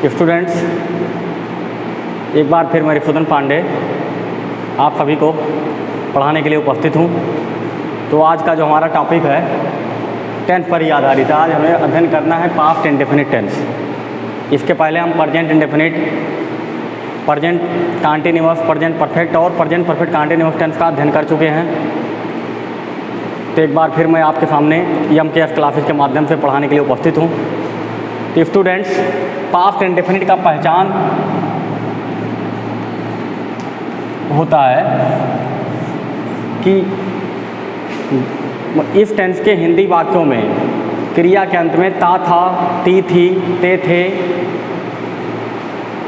Students, एक बार फिर मैं रिफुदन पांडे आप सभी को पढ़ाने के लिए उपस्थित हूँ। तो आज का जो हमारा टॉपिक है टेंस पर ही आधारित है। आज हमें अध्ययन करना है पास्ट इंडेफिनिट टेंस। इसके पहले हम present indefinite, present continuous, present perfect और प्रेजेंट परफेक्ट कंटीन्यूअस टेंस का अध्ययन कर चुके हैं। तो एक बार फिर मैं आपके सामने EMKS क्लासेस के माध्यम से पढ़ाने के लिए उपस्थित हूँ। तो स्टूडेंट्स, पास्ट इंडेफिनिट का पहचान होता है कि इस टेंस के हिंदी वाक्यों में क्रिया के अंत में ता, था, ती, थी, ते, थे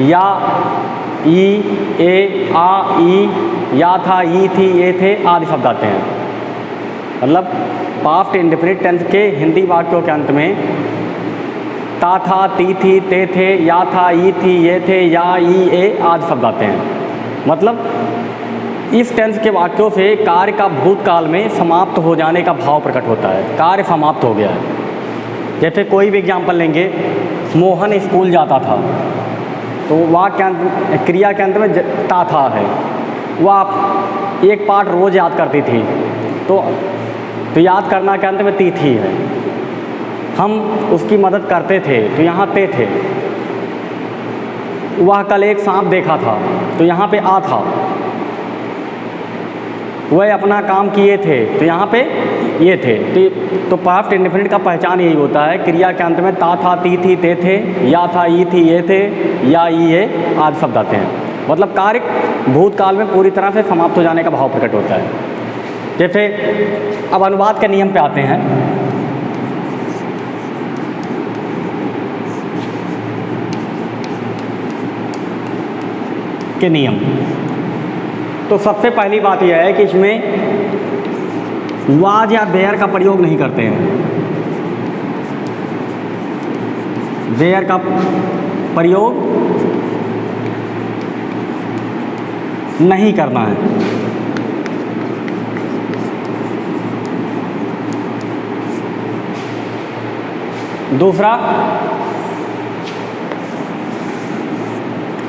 या ई, ए, आ, ई, या था, ई, थी, ये थे आदि शब्द आते हैं। मतलब पास्ट इंडेफिनिट टेंस के हिंदी वाक्यों के अंत में ता, था, ती, थी, ते, थे, या था, ई, थी, ये थे, या, ई, ए आदि शब्द आते हैं। मतलब इस टेंस के वाक्यों से कार्य का भूतकाल में समाप्त हो जाने का भाव प्रकट होता है। कार्य समाप्त हो गया है। जैसे कोई भी एग्जाम्पल लेंगे, मोहन स्कूल जाता था, तो वाक्य क्रिया के अंत में ता, था है। वह एक पाठ रोज़ याद करती थी, तो याद करना के अंत में ती, थी है। हम उसकी मदद करते थे, तो यहाँ पे थे। वह कल एक सांप देखा था, तो यहाँ पे आ था। वह अपना काम किए थे, तो यहाँ पे ये थे। तो पास्ट इंडेफिनिट का पहचान यही होता है, क्रिया के अंत में ता, था, ती, थी, ते थे, या था, ई, थी, ये थे, या, ई, ये आदि शब्द आते हैं। मतलब कार्य भूतकाल में पूरी तरह से समाप्त हो जाने का भाव प्रकट होता है। जैसे अब अनुवाद के नियम पे आते हैं। के नियम, तो सबसे पहली बात यह है कि इसमें वाज या वेयर का प्रयोग नहीं करते हैं। वेयर का प्रयोग नहीं करना है। दूसरा,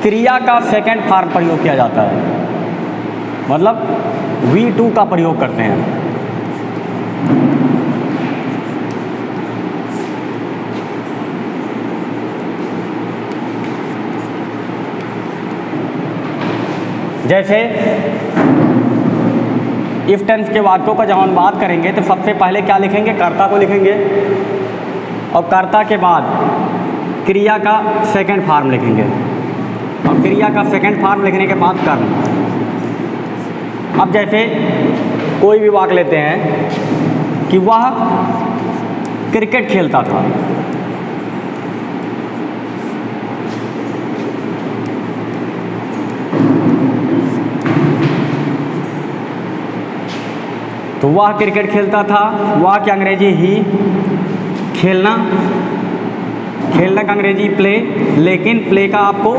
क्रिया का सेकंड फॉर्म प्रयोग किया जाता है। मतलब V2 का प्रयोग करते हैं। जैसे इफ टेंस के वाक्यों का जब हम बात करेंगे तो सबसे पहले क्या लिखेंगे? कर्ता को लिखेंगे, और कर्ता के बाद क्रिया का सेकंड फॉर्म लिखेंगे, और क्रिया का सेकंड फॉर्म लिखने के बाद कर्म। अब जैसे कोई भी वाक्य लेते हैं कि वह क्रिकेट खेलता था, तो वह क्रिकेट खेलता था। वह की अंग्रेजी ही, खेलना, खेलना का अंग्रेजी प्ले, लेकिन प्ले का आपको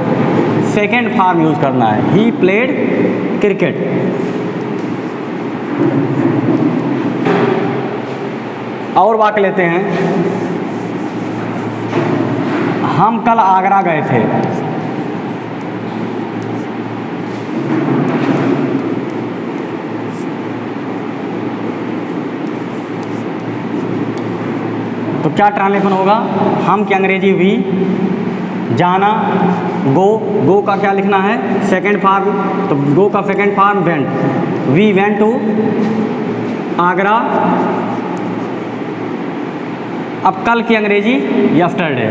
सेकंड फॉर्म यूज़ करना है। He played cricket. और वाक्य लेते हैं, हम कल आगरा गए थे। तो क्या ट्रांसलेशन होगा? हम की अंग्रेजी वी, जाना, गो का क्या लिखना है? Second form. तो गो का second form went. We went to Agra. अब कल की अंग्रेजी यस्टरडे।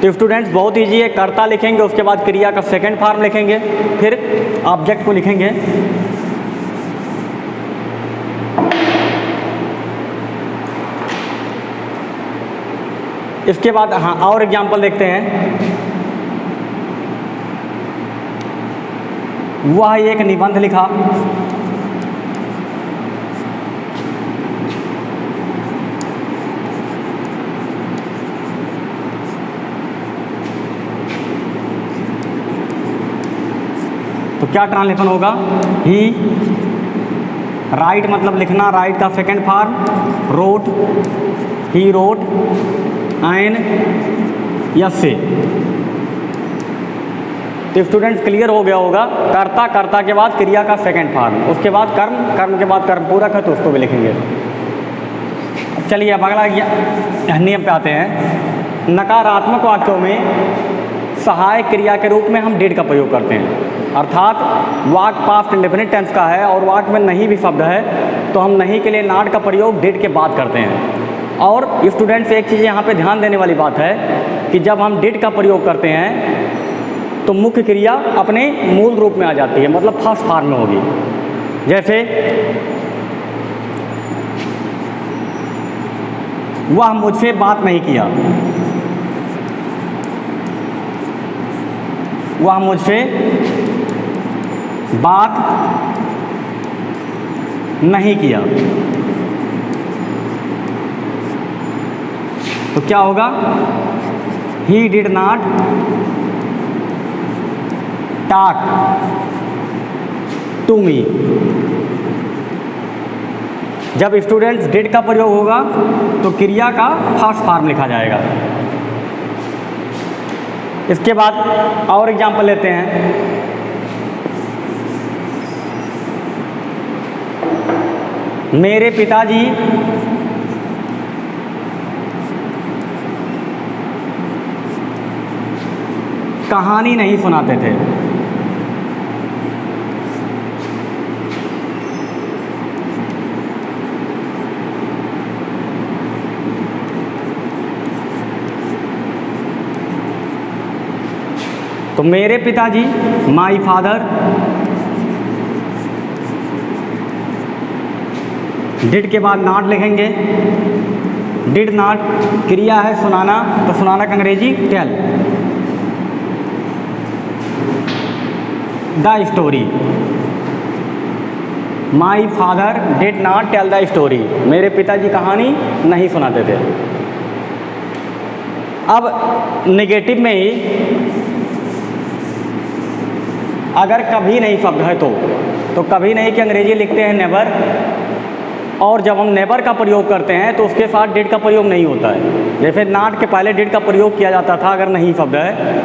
तो स्टूडेंट्स, बहुत ईजी है। कर्ता लिखेंगे, उसके बाद क्रिया का सेकंड फॉर्म लिखेंगे, फिर ऑब्जेक्ट को लिखेंगे। इसके बाद हाँ, और एग्जाम्पल देखते हैं। वह एक निबंध लिखा, तो क्या ट्रांसलेशन होगा? ही राइट मतलब लिखना, राइट का second form wrote, he wrote, an essay. तो स्टूडेंट्स क्लियर हो गया होगा, कर्ता, कर्ता के बाद क्रिया का सेकंड फॉर्म, उसके बाद कर्म, कर्म के बाद कर्म पूरक है तो उसको भी लिखेंगे। अब चलिए अब अगला नियम पे आते हैं। नकारात्मक वाक्यों में सहायक क्रिया के रूप में हम डिड का प्रयोग करते हैं, अर्थात वाक्य पास्ट इंडेफिनिट टेंस का है और वाक्य में नहीं भी शब्द है तो हम नहीं के लिए नॉट का प्रयोग डिड के बाद करते हैं। और स्टूडेंट्स एक चीज़ यहाँ पे ध्यान देने वाली बात है कि जब हम डिड का प्रयोग करते हैं तो मुख्य क्रिया अपने मूल रूप में आ जाती है, मतलब फर्स्ट फॉर्म में होगी। जैसे वह मुझसे बात नहीं किया, वह मुझसे बात नहीं किया, तो क्या होगा? He did not talk to me. जब स्टूडेंट्स डिड का प्रयोग होगा तो क्रिया का फर्स्ट फॉर्म लिखा जाएगा। इसके बाद और एग्जाम्पल लेते हैं। मेरे पिताजी कहानी नहीं सुनाते थे। तो मेरे पिताजी, माई फादर, डिड के बाद नॉट लिखेंगे। डिड नॉट क्रिया है सुनाना, तो सुनाना का अंग्रेजी tell. The story, my father did not tell the story, मेरे पिताजी कहानी नहीं सुनाते थे। अब नेगेटिव में ही अगर कभी नहीं शब्द है तो कभी नहीं की अंग्रेजी लिखते हैं नेवर, और जब हम नेवर का प्रयोग करते हैं तो उसके साथ डिड का प्रयोग नहीं होता है। जैसे नॉट के पहले डिड का प्रयोग किया जाता था अगर नहीं शब्द है,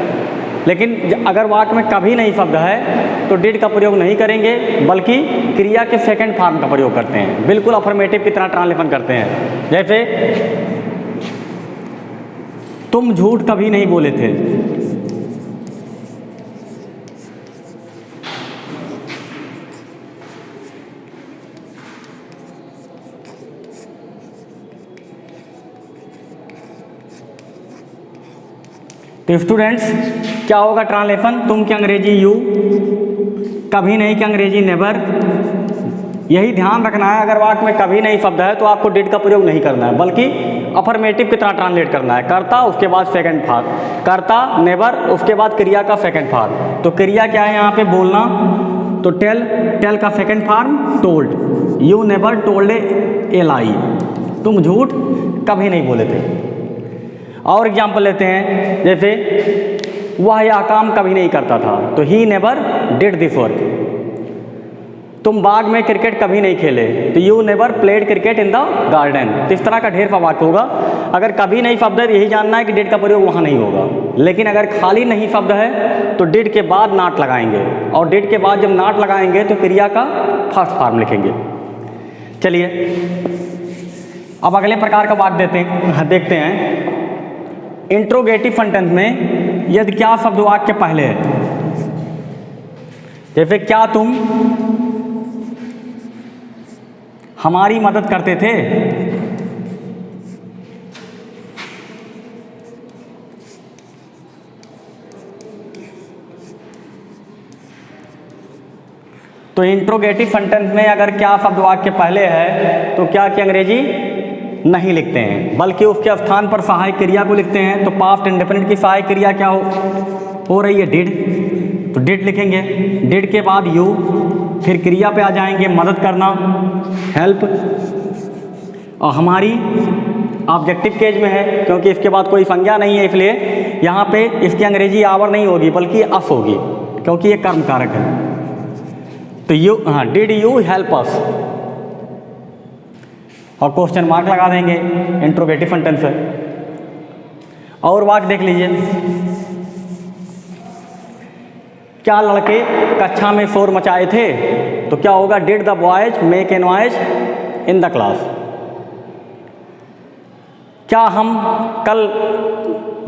लेकिन अगर वाक्य में कभी नहीं शब्द है तो डिड का प्रयोग नहीं करेंगे, बल्कि क्रिया के सेकंड फॉर्म का प्रयोग करते हैं, बिल्कुल अफर्मेटिव की तरह ट्रांसलेशन करते हैं। जैसे तुम झूठ कभी नहीं बोले थे, तो स्टूडेंट्स क्या होगा ट्रांसलेशन? तुम की अंग्रेजी यू, कभी नहीं की अंग्रेजी नेवर। यही ध्यान रखना है, अगर वाक्य में कभी नहीं शब्द है तो आपको डिड का प्रयोग नहीं करना है, बल्कि अफर्मेटिव की तरह ट्रांसलेट करना है। कर्ता उसके बाद सेकंड फॉर्म, कर्ता नेवर उसके बाद क्रिया का सेकंड फॉर्म। तो क्रिया क्या है यहाँ पे? बोलना, तो टेल, टेल का second form told. You never told a lie, तुम झूठ कभी नहीं बोले थे। और एग्जाम्पल लेते हैं, जैसे वह यह काम कभी नहीं करता था, तो he never did this work. तुम बाग में क्रिकेट कभी नहीं खेले, तो you never played cricket in the garden. तो इस तरह का ढेर सा वाक्य होगा। अगर कभी नहीं शब्द है तो यही जानना है कि डिड का प्रयोग वहाँ नहीं होगा, लेकिन अगर खाली नहीं शब्द है तो डिड के बाद नॉट लगाएंगे, और डिड के बाद जब नॉट लगाएंगे तो क्रिया का फर्स्ट फॉर्म लिखेंगे। चलिए अब अगले प्रकार का वाक्य देखते हैं। इंट्रोगेटिव सेंटेंस में यदि क्या शब्द वाक्य पहले है, जैसे क्या तुम हमारी मदद करते थे, तो इंट्रोगेटिव सेंटेंस में अगर क्या शब्द वाक्य पहले है तो क्या की अंग्रेजी नहीं लिखते हैं, बल्कि उसके स्थान पर सहायक क्रिया को लिखते हैं। तो पास्ट इंडेफिनिट की सहायक क्रिया क्या हो रही है? डिड, तो डिड लिखेंगे। डिड के बाद यू, फिर क्रिया पे आ जाएंगे मदद करना, हेल्प, और हमारी ऑब्जेक्टिव केज में है क्योंकि इसके बाद कोई संज्ञा नहीं है, इसलिए यहाँ पे इसकी अंग्रेजी आवर नहीं होगी बल्कि अस होगी, क्योंकि ये कर्म कारक है। तो यू, हाँ, डिड यू हेल्प अस, और क्वेश्चन मार्क लगा देंगे, इंट्रोगेटिव सेंटेंस है। और वाक्य देख लीजिए, क्या लड़के कक्षा में शोर मचाए थे? तो क्या होगा? Did the boys make a noise in the class. क्या हम कल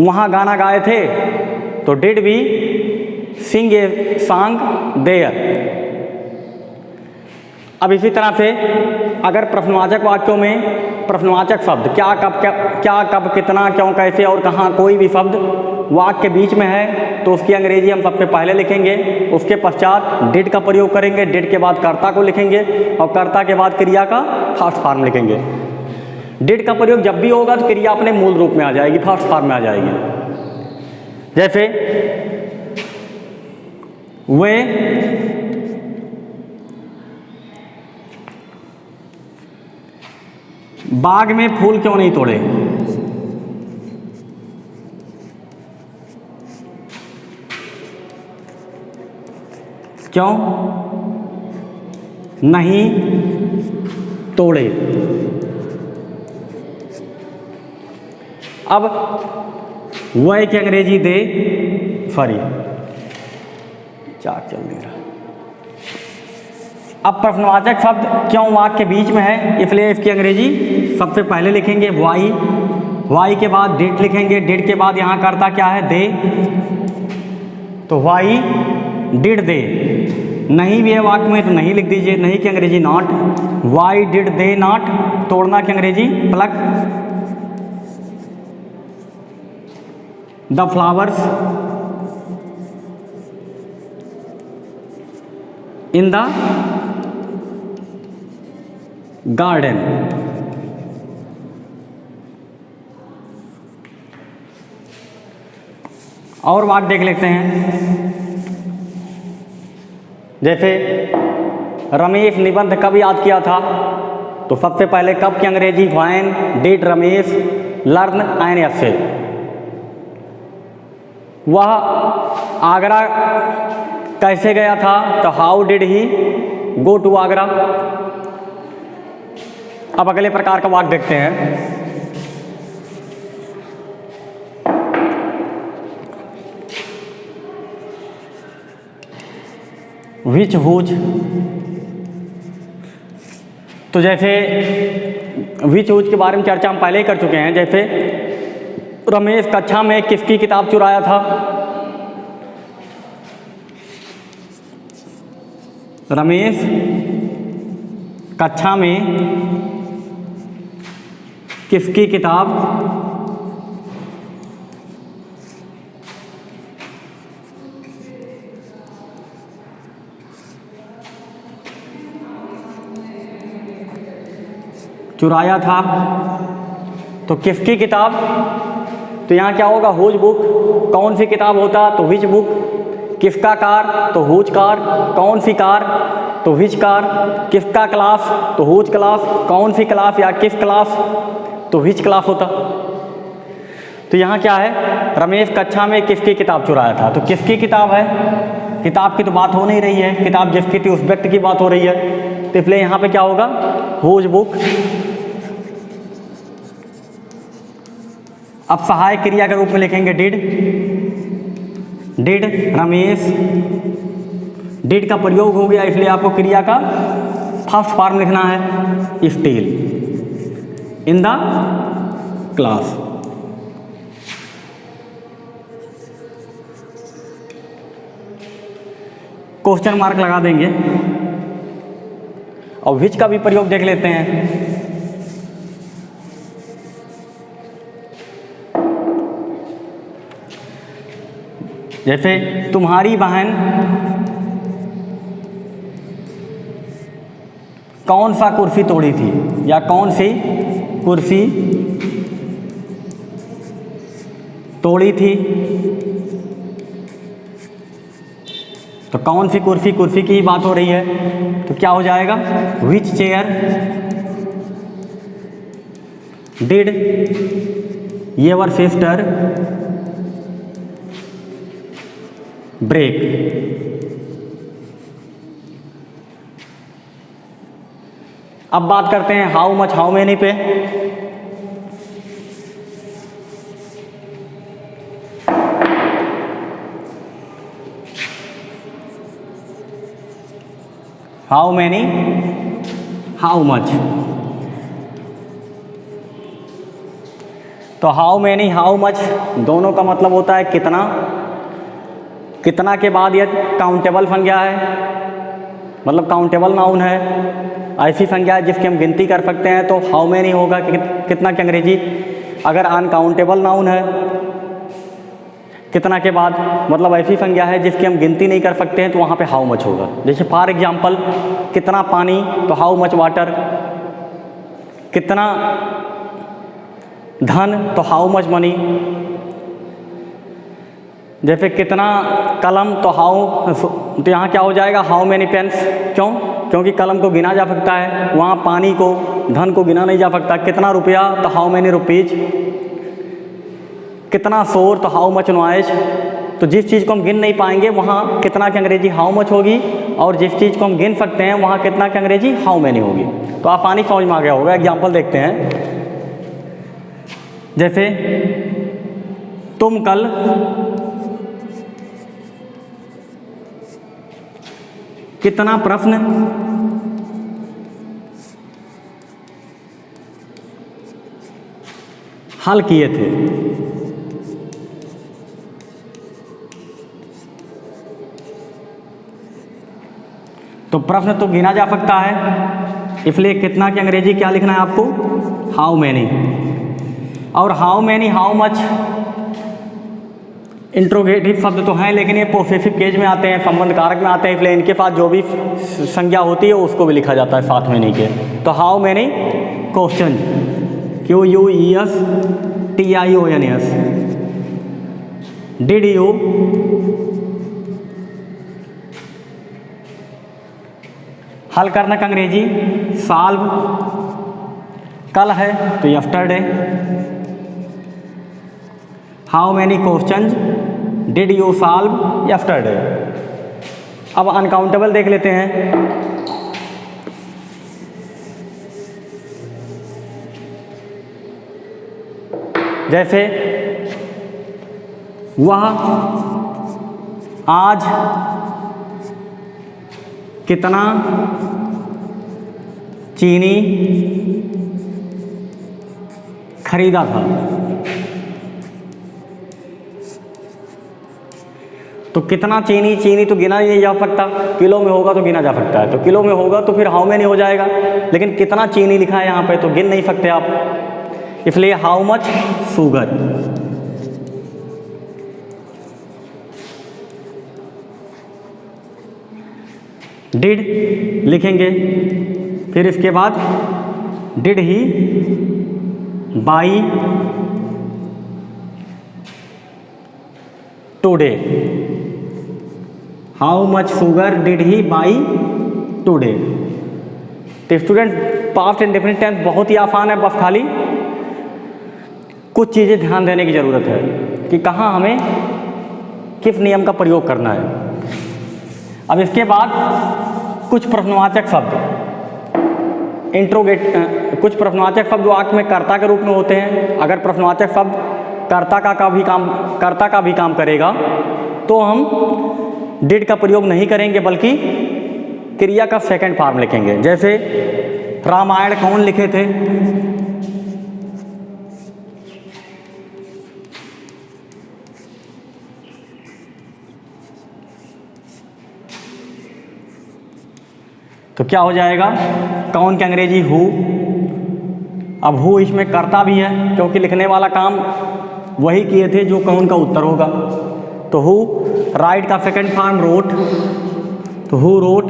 वहाँ गाना गाए थे? तो did we sing a song there. अब इसी तरह से अगर प्रश्नवाचक वाक्यों में प्रश्नवाचक शब्द क्या कब कितना क्यों कैसे और कहाँ कोई भी शब्द वाक्य के बीच में है तो उसकी अंग्रेजी हम सबसे पहले लिखेंगे, उसके पश्चात डिड का प्रयोग करेंगे, डिड के बाद कर्ता को लिखेंगे और कर्ता के बाद क्रिया का फर्स्ट फॉर्म लिखेंगे। डिड का प्रयोग जब भी होगा तो क्रिया अपने मूल रूप में आ जाएगी, फर्स्ट फॉर्म में आ जाएगी। जैसे वे बाग में फूल क्यों नहीं तोड़े? क्यों नहीं तोड़े? अब वह की अंग्रेजी दे, सॉरी चाक चल नहीं रहा। अब प्रश्नवाचक शब्द क्यों वाक्य के बीच में है इसलिए इसकी अंग्रेजी सबसे पहले लिखेंगे वाई, वाई के बाद डिड लिखेंगे, डिड के बाद यहाँ करता क्या है? दे, तो वाई डिड दे। नहीं भी है वाक्य में तो नहीं लिख दीजिए, नहीं की अंग्रेजी not, why did they not, तोड़ना की अंग्रेजी pluck. The flowers in the garden. और वाक्य देख लेते हैं, जैसे रमेश निबंध कब याद किया था? तो सबसे पहले कब की अंग्रेजी when did Ramesh learn an essay. वह आगरा कैसे गया था? तो how did he go to Agra. अब अगले प्रकार का वाक्य देखते हैं, विच हुज। तो जैसे विच हुज के बारे में चर्चा हम पहले ही कर चुके हैं। जैसे रमेश कक्षा में किसकी किताब चुराया था? रमेश कक्षा में किसकी किताब चुराया था? तो किसकी किताब? तो यहाँ क्या होगा? Whose book. कौन सी किताब होता? तो विच बुक। किसका कार? तो हुज कार। कौन सी कार? तो विच कार। किसका क्लास? तो हुज क्लास। कौन सी क्लास या किस क्लास? तो विच क्लास होता। तो यहाँ क्या है? रमेश कक्षा में किसकी किताब चुराया था? तो किसकी किताब है? किताब की तो बात हो नहीं रही है, किताब जिसकी थी उस व्यक्ति की बात हो रही है, तो इसलिए यहाँ पे क्या होगा? Whose book. अब सहायक क्रिया के रूप में लिखेंगे डिड। डिड रमेश, डिड का प्रयोग हो गया इसलिए आपको क्रिया का फर्स्ट फॉर्म लिखना है, steel in the class. Question mark लगा देंगे और विच का भी प्रयोग देख लेते हैं। जैसे तुम्हारी बहन कौन सा कुर्सी तोड़ी थी या कौन सी कुर्सी तोड़ी थी? तो कौन सी कुर्सी, कुर्सी की ही बात हो रही है, तो क्या हो जाएगा? Which chair did your sister break. अब बात करते हैं हाउ मच हाउ मैनी पे। How many how much. तो हाउ मैनी हाउ मच दोनों का मतलब होता है कितना। कितना के बाद यह काउंटेबल संज्ञा है, मतलब काउंटेबल नाउन है, ऐसी संज्ञा है जिसकी हम गिनती कर सकते हैं। तो हाउ मैनी होगा कितना की अंग्रेजी। अगर अनकाउंटेबल नाउन है कितना के बाद, मतलब ऐसी संज्ञा है जिसकी हम गिनती नहीं कर सकते हैं, तो वहाँ पे हाउ मच होगा। जैसे फॉर एग्जांपल कितना पानी, तो हाउ मच वाटर। कितना धन, तो हाउ मच मनी। जैसे कितना कलम, तो तो यहाँ क्या हो जाएगा हाउ मैनी पेन्स। क्यों? क्योंकि कलम को गिना जा सकता है, वहाँ पानी को, धन को गिना नहीं जा सकता। कितना रुपया, तो हाउ मैनी रुपीज। कितना शोर, तो हाउ मच नॉइज। तो जिस चीज़ को हम गिन नहीं पाएंगे वहाँ कितना की अंग्रेजी हाउ मच होगी, और जिस चीज़ को हम गिन सकते हैं वहाँ कितना की अंग्रेजी हाउ मैनी होगी। तो आसानी समझ में आ गया होगा। एग्जाम्पल देखते हैं। जैसे तुम कल कितना प्रश्न हल किए थे। तो प्रश्न तो गिना जा सकता है, इसलिए कितना की अंग्रेजी क्या लिखना है आपको, हाउ मैनी। और how many how much interrogative शब्द तो हैं, लेकिन ये पोसेसिव केज में आते हैं, संबंध कारक में आते हैं, इसलिए इनके पास जो भी संज्ञा होती है उसको भी लिखा जाता है साथ में नहीं के। तो how many question, QUESTIONS, did you हल करने का अंग्रेजी सॉल्व। कल है तो yesterday. How many questions did you solve yesterday. अब अनकाउंटेबल देख लेते हैं। जैसे वह आज कितना चीनी खरीदा था। तो कितना चीनी, चीनी तो गिना नहीं जा सकता, किलो में होगा तो गिना जा सकता है। तो किलो में होगा तो फिर हाउ मैनी हो जाएगा, लेकिन कितना चीनी लिखा है यहाँ पे तो गिन नहीं सकते आप, इसलिए हाउ मच शुगर। डिड लिखेंगे, फिर इसके बाद did he by today. How much sugar did he by today. तो स्टूडेंट पास्ट इंडेफिनिट टेंस बहुत ही आसान है, बस खाली कुछ चीज़ें ध्यान देने की ज़रूरत है कि कहाँ हमें किस नियम का प्रयोग करना है। अब इसके बाद कुछ प्रश्नवाचक शब्द, कुछ प्रश्नवाचक शब्द वाक्य में कर्ता के रूप में होते हैं। अगर प्रश्नवाचक शब्द कर्ता का भी काम करेगा तो हम डिड का प्रयोग नहीं करेंगे, बल्कि क्रिया का सेकंड फॉर्म लिखेंगे। जैसे रामायण कौन लिखे थे, तो क्या हो जाएगा, कौन की अंग्रेजी हु। अब हु इसमें कर्ता भी है, क्योंकि लिखने वाला काम वही किए थे जो कौन का उत्तर होगा। तो हु, राइट का सेकंड फॉर्म रोट, तो हु रोट।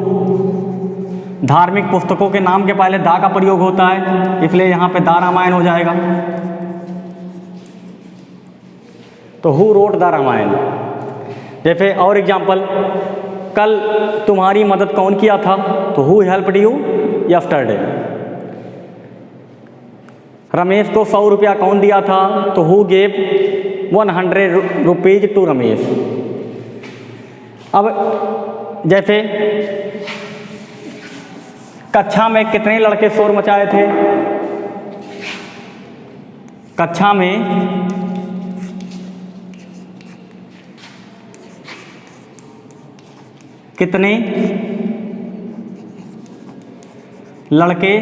धार्मिक पुस्तकों के नाम के पहले दा का प्रयोग होता है, इसलिए यहाँ पे दा रामायण हो जाएगा। तो हु रोट द रामायण। जैसे और एग्जाम्पल, कल तुम्हारी मदद कौन किया था, तो who helped you yesterday. Ramesh को 100 रुपया कौन दिया था, तो who gave 100 rupees to Ramesh. अब जैसे कक्षा में कितने लड़के शोर मचाए थे? कक्षा में कितने लड़के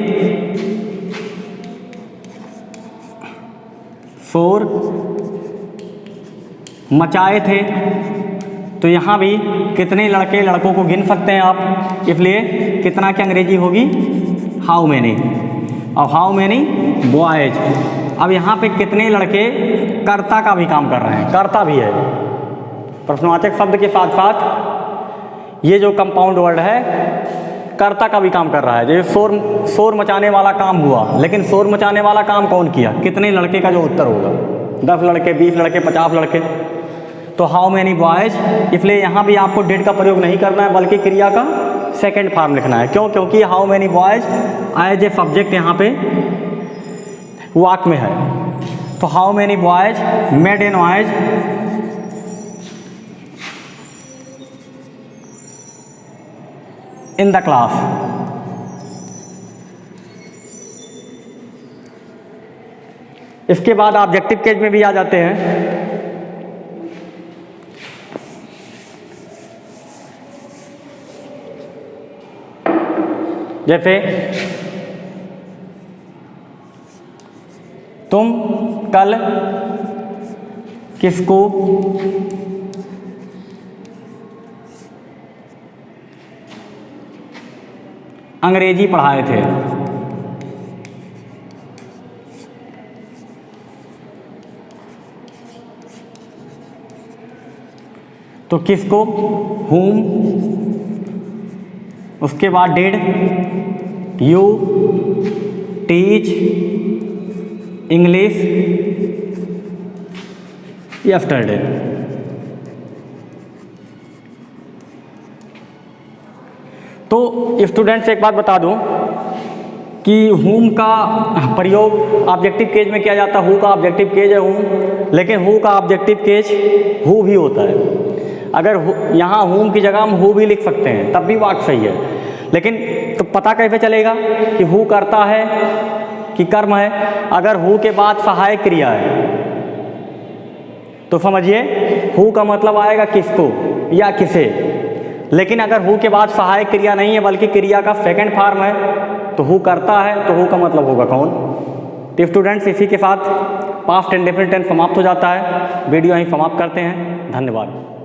शोर मचाए थे? तो यहाँ भी कितने लड़के लड़कों को गिन सकते हैं आप, इसलिए कितना की अंग्रेजी होगी? How many. अब हाउ मैनी बॉयज। अब यहाँ पे कितने लड़के कर्ता का भी काम कर रहे हैं, कर्ता भी है, प्रश्नवाचक शब्द के साथ साथ ये जो कंपाउंड वर्ड है कर्ता का भी काम कर रहा है। जैसे शोर मचाने वाला काम हुआ, लेकिन शोर मचाने वाला काम कौन किया? कितने लड़के का जो उत्तर होगा, 10 लड़के, 20 लड़के, 50 लड़के। तो हाउ मैनी बॉयज, इसलिए यहाँ भी आपको डिड का प्रयोग नहीं करना है, बल्कि क्रिया का सेकंड फॉर्म लिखना है। क्यों? क्योंकि how many boys as a subject यहाँ पे वाक्य में है। तो how many boys made a noise in the class. इसके बाद ऑब्जेक्टिव केस में भी आ जाते हैं। जैसे तुम कल किसको अंग्रेजी पढ़ाए थे? तो किसको? whom, उसके बाद did you teach English yesterday. तो स्टूडेंट्स एक बात बता दूं कि whom का प्रयोग ऑब्जेक्टिव केस में किया जाता है। who का ऑब्जेक्टिव केस है whom, लेकिन who का ऑब्जेक्टिव केस who भी होता है। अगर यहाँ whom की जगह हम who भी लिख सकते हैं, तब भी वाक्य सही है। लेकिन तो पता कैसे चलेगा कि who करता है कि कर्म है? अगर who के बाद सहायक क्रिया है तो समझिए who का मतलब आएगा किसको या किसे। लेकिन अगर who के बाद सहायक क्रिया नहीं है, बल्कि क्रिया का सेकंड फॉर्म है, तो who करता है, तो who का मतलब होगा कौन? तो स्टूडेंट्स, इसी के साथ पास्ट इंडेफिनिट टेंस समाप्त हो जाता है। वीडियो यहीं समाप्त करते हैं। धन्यवाद।